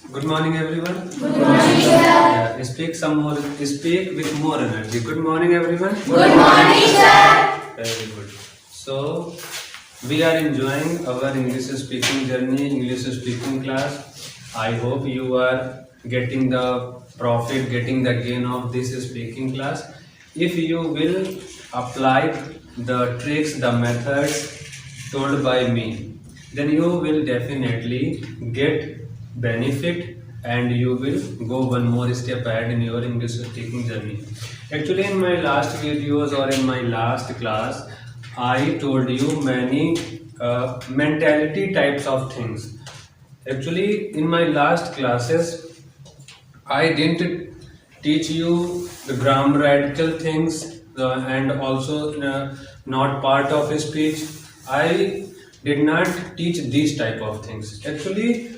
Good morning, everyone. Good morning, sir. Yeah, speak with more energy. Good morning, everyone. Good morning, sir. Very good. So, we are enjoying our English speaking journey, English speaking class. I hope you are getting the profit, getting the gain of this speaking class. If you will apply the tricks, the methods told by me, then you will definitely get benefit and you will go one more step ahead in your English speaking journey. Actually, in my last videos or in my last class, I told you many mentality types of things. Actually, in my last classes, I didn't teach you the grammatical things and also not part of a speech. I did not teach these type of things. Actually,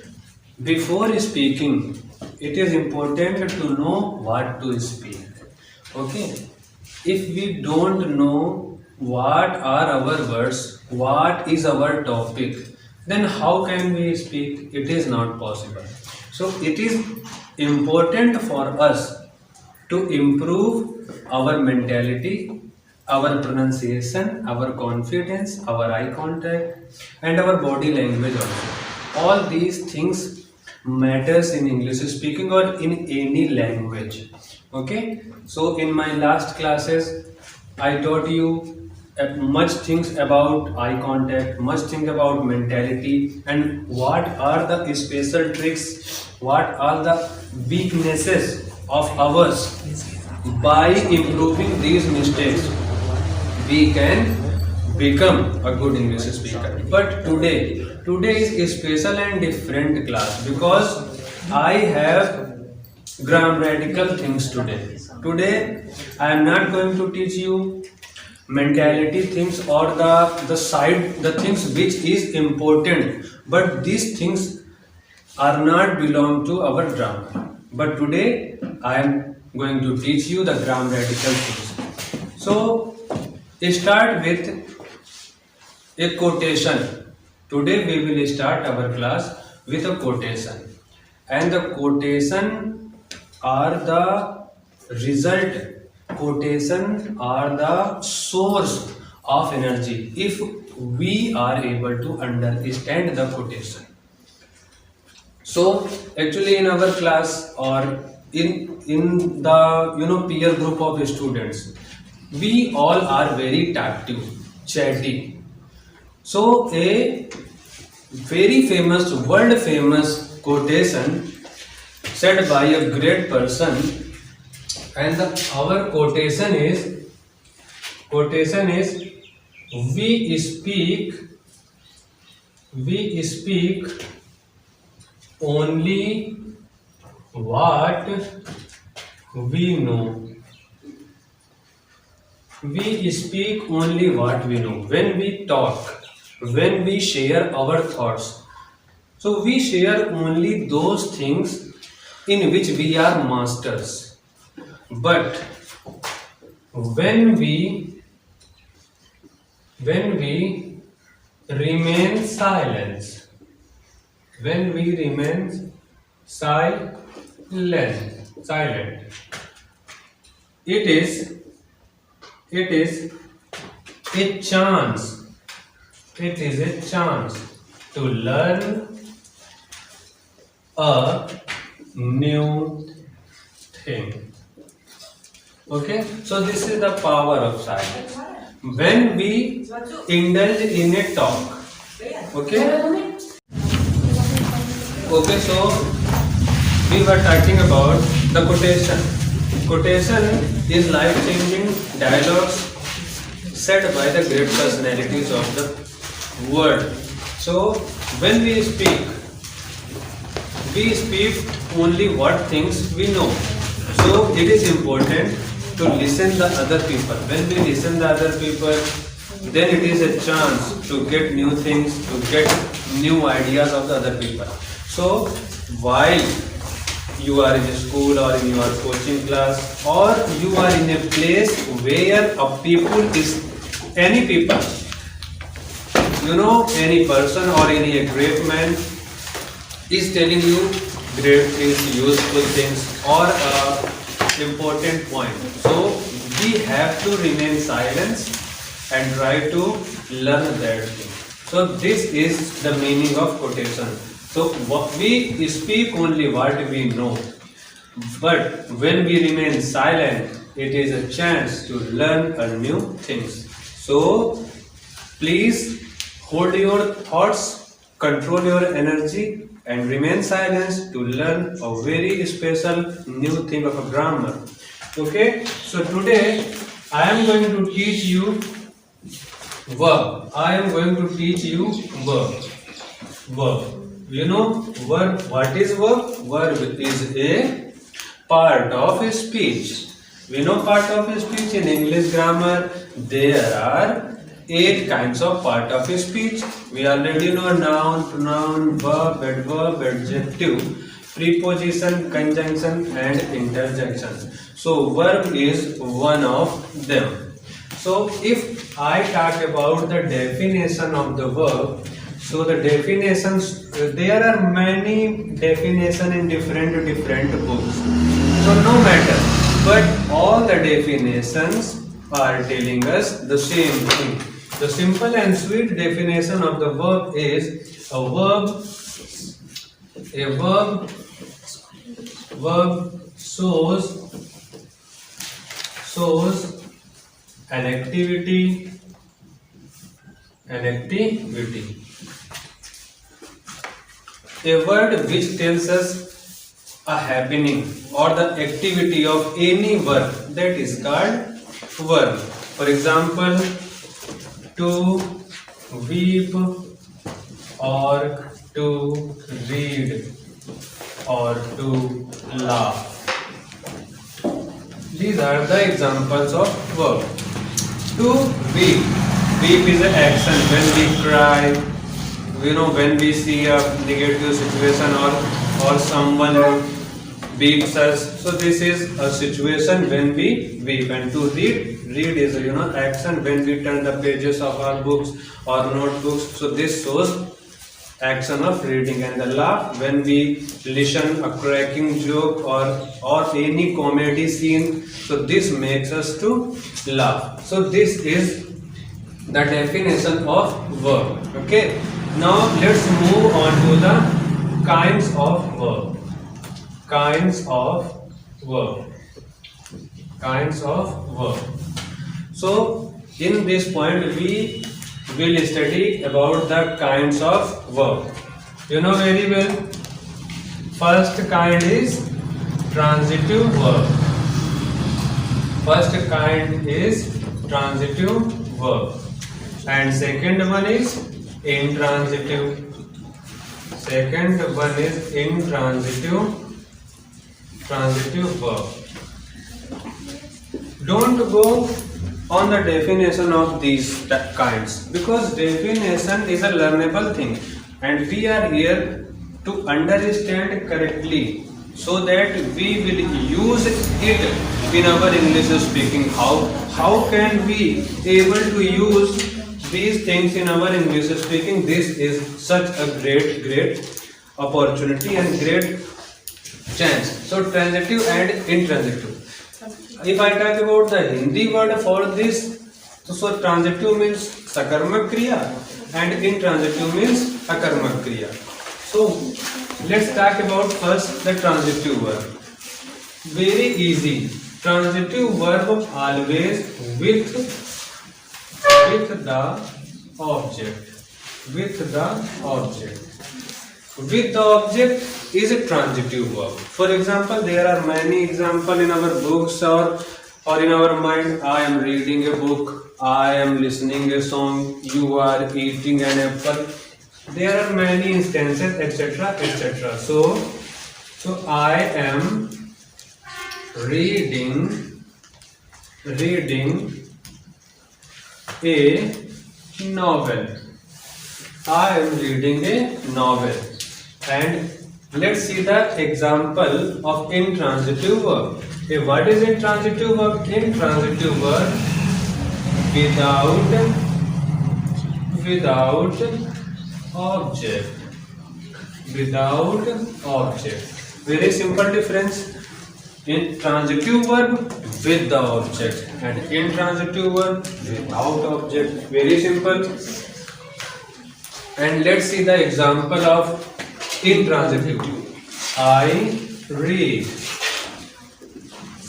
before speaking, it is important to know what to speak. Okay, if we don't know what are our words, what is our topic, then how can we speak? It is not possible. So it is important for us to improve our mentality, our pronunciation, our confidence, our eye contact, and our body language also. All these things matters in English speaking or in any language. Okay, so in my last classes, I taught you much things about eye contact, much things about mentality, and what are the special tricks, what are the weaknesses of ours. By improving these mistakes, we can become a good English speaker. But today is a special and different class because I have grammatical things today. Today I am not going to teach you mentality things or the things which is important, but these things are not belong to our grammar. But today I am going to teach you the grammatical things. So start with a quotation. Today we will start our class with a quotation, and the quotation are the result. Quotation are the source of energy if we are able to understand the quotation. So actually in our class or in the peer group of students, we all are very talkative, chatty. So a very famous, world famous quotation said by a great person, and our quotation is we speak only what we know. We speak only what we know. When we talk, when we share our thoughts, so we share only those things in which we are masters. But when we remain silent, when we remain silent, it is a chance. It is a chance to learn a new thing. Okay, so this is the power of silence. When we indulge in a talk, okay, so we were talking about the quotation. Quotation is life-changing dialogues said by the great personalities of the world. So when we speak only what things we know. So it is important to listen the other people. When we listen the other people, then it is a chance to get new things, to get new ideas of the other people. So while you are in a school or in your coaching class, or you are in a place where any people, any person or any great man is telling you great things, useful things, or important point. So we have to remain silent and try to learn that thing. So this is the meaning of quotation. So we speak only what we know, but when we remain silent, it is a chance to learn a new things. So please hold your thoughts, control your energy, and remain silent to learn a very special new thing of a grammar. Okay, so today I am going to teach you verb. I am going to teach you verb. Verb. You know verb. What is verb? Verb is a part of a speech. We know part of a speech in English grammar. There are 8 kinds of part of a speech. We already know noun, pronoun, verb, adverb, adjective, preposition, conjunction, and interjection. So verb is one of them. So if I talk about the definition of the verb, so the definitions, there are many definitions in different books. So no matter, but all the definitions are telling us the same thing. The simple and sweet definition of the verb is a verb shows an activity. A word which tells us a happening or the activity of any verb, that is called verb. For example, to weep or to read or to laugh. These are the examples of verb. To weep. Weep is an action when we cry. You know, when we see a negative situation or someone beats us. So this is a situation when we weep. And to read is action when we turn the pages of our books or notebooks. So this shows action of reading. And the laugh when we listen a cracking joke or any comedy scene. So this makes us to laugh. So this is the definition of verb. Okay. Now let's move on to the kinds of verb. Kinds of verb. So in this point we will study about the kinds of verb. You know very well. First kind is transitive verb. And second one is intransitive. Transitive verb. Don't go on the definition of these kinds, because definition is a learnable thing and we are here to understand correctly so that we will use it in our English speaking. How can we able to use these things in our English speaking? This is such a great opportunity and great chance. So transitive and intransitive. If I talk about the Hindi word for this, so transitive means sakarmak kriya and intransitive means akarmak kriya. So let's talk about first the transitive verb. Very easy. Transitive verb always with the object. With the object is a transitive verb. For example, there are many examples in our books or in our mind. I am reading a book, I am listening a song, you are eating an apple. There are many instances, etc. So I am reading a novel. I am reading a novel. And let's see the example of intransitive verb. What is intransitive verb? Intransitive verb without object. Very simple difference. Intransitive verb with the object and intransitive verb without object. Very simple. And let's see the example of intransitive. I read.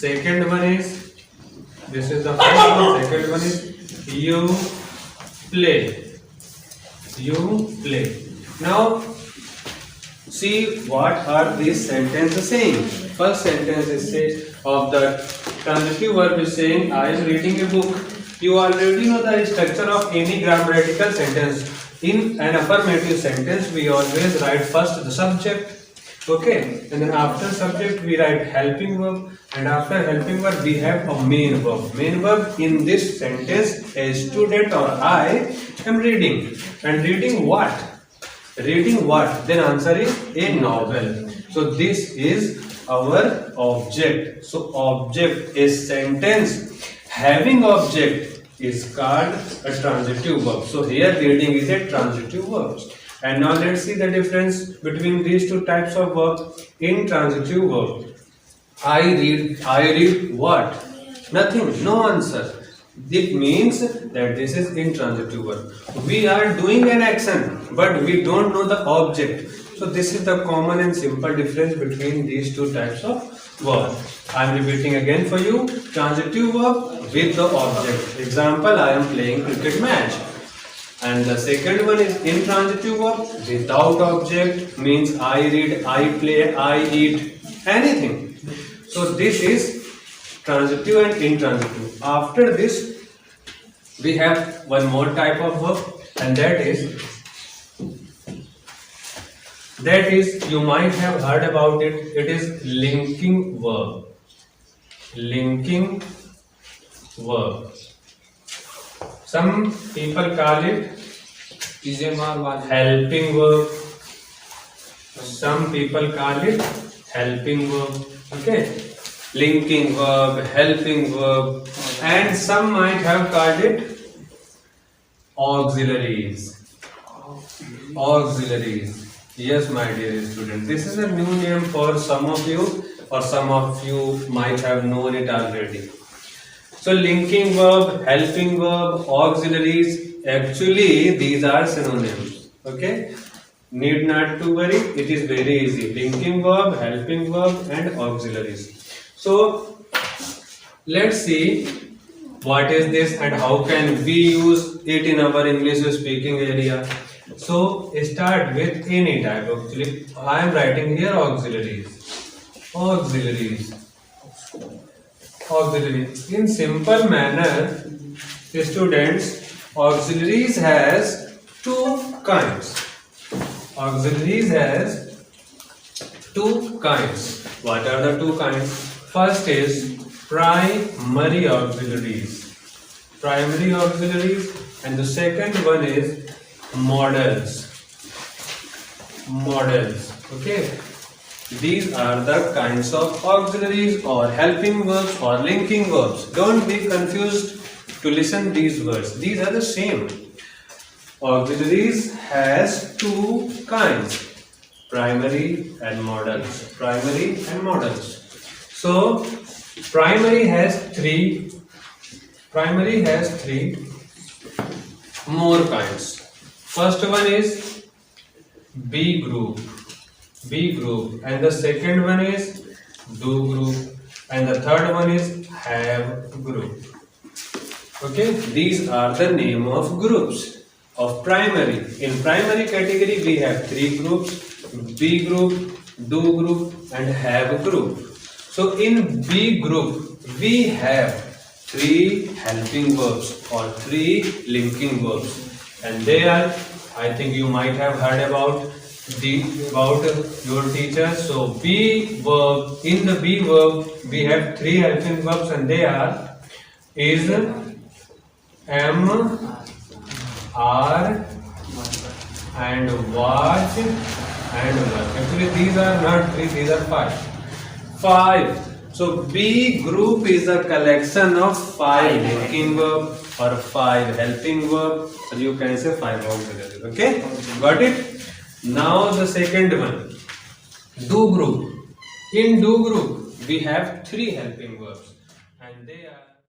Second one is, this is the first one. Second one is you play. You play. Now see what are these sentences saying. First sentence is say of the transitive verb is saying I am reading a book. You already know the structure of any grammatical sentence. In an affirmative sentence we always write first the subject, okay, and then after subject we write helping verb, and after helping verb we have a main verb. Main verb in this sentence, a student or I am reading. And reading what? Reading what? Then answer is a novel. So this is our object. So object is sentence having object is called a transitive verb. So here reading is a transitive verb. And now let's see the difference between these two types of verb. Intransitive verb. I read what? Nothing, no answer. It means that this is intransitive verb. We are doing an action, but we don't know the object. So this is the common and simple difference between these two types of verb. I am repeating again for you. Transitive verb with the object. Example, I am playing cricket match. And the second one is intransitive verb without object, means I read, I play, I eat, anything. So this is transitive and intransitive. After this, we have one more type of verb, and that is you might have heard about it. It is linking verb. Linking verb. Some people call it helping verb. Some people call it helping verb. Okay. Linking verb, helping verb, and some might have called it auxiliaries. Auxiliaries. Yes, my dear students, this is a new name for some of you, or some of you might have known it already. So linking verb, helping verb, auxiliaries, actually these are synonyms. Okay. Need not to worry, it is very easy. Linking verb, helping verb, and auxiliaries. So let's see what is this and how can we use it in our English speaking area. So start with any type. Actually, I am writing here auxiliaries. Auxiliaries. Auxiliaries. In simple manner, students, auxiliaries has two kinds. Auxiliaries has two kinds. What are the two kinds? First is primary auxiliaries. Primary auxiliaries, and the second one is models. Models. Okay. These are the kinds of auxiliaries or helping verbs or linking verbs. Don't be confused to listen these words. These are the same. Auxiliaries has two kinds. Primary and models. Primary and models. So primary has three more kinds. First one is B group, and the second one is do group, and the third one is have group. Okay, these are the name of groups of primary. In primary category we have three groups: B group, do group, and have group. So in B group we have three helping verbs or three linking verbs, and they are, I think you might have heard about your teacher. So B verb, in the B verb we have three helping verbs, and they are is, am, are, and watch, and work. Actually these are not three, these are five. So B group is a collection of five linking verb or five helping verb, or you can say five auxiliaries. Okay, got it? Now the second one, do group. In do group, we have three helping verbs, and they are